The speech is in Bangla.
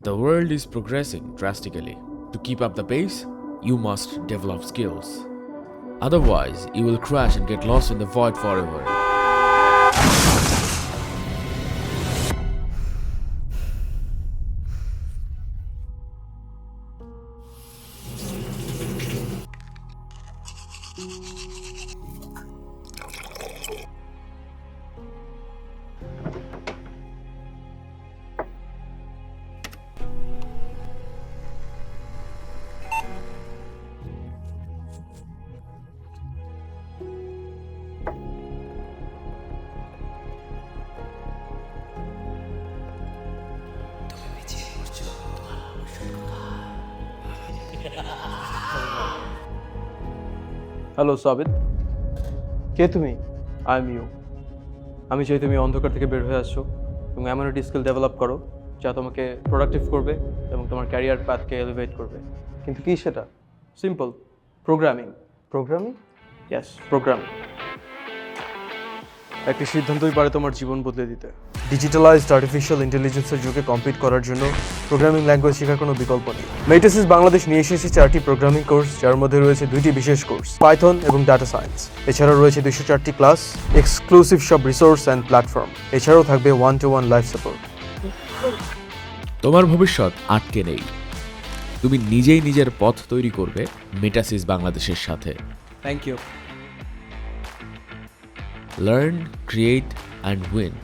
The world is progressing drastically. To keep up the pace, you must develop skills. Otherwise, you will crash and get lost in the void forever. Hello Sabit, কে তুমি? I am you. আমি চাই তুমি অন্ধকার থেকে বের হয়ে আসছো এবং এমন একটি স্কিল ডেভেলপ করো যা তোমাকে প্রোডাক্টিভ করবে এবং তোমার ক্যারিয়ার পাথকে এলিভেট করবে। কিন্তু কি সেটা? Simple, programming. Programming? Yes, programming. একটি সিদ্ধান্তই পারে তোমার জীবন বদলে দিতে। ডিজিটালাইজড আর্টিফিশিয়াল ইন্টেলিজেন্সের যুগে কম্পিট করার জন্য প্রোগ্রামিং ল্যাঙ্গুয়েজ শেখার কোনো বিকল্প নেই। মেটাসিস বাংলাদেশ নিয়ে এসেছে 4টি প্রোগ্রামিং কোর্স, যার মধ্যে রয়েছে 2টি বিশেষ কোর্স, পাইথন এবং ডাটা সায়েন্স। এছাড়াও রয়েছে 204টি ক্লাস, এক্সক্লুসিভ সব রিসোর্স অ্যান্ড প্ল্যাটফর্ম। এছাড়াও থাকবে 1-to-1 লাইফ সাপোর্ট। তোমার ভবিষ্যৎ আটকে নেই। তুমি নিজেই নিজের পথ তৈরি করবে মেটাসিস বাংলাদেশের সাথে। Thank you. Learn, create, and win.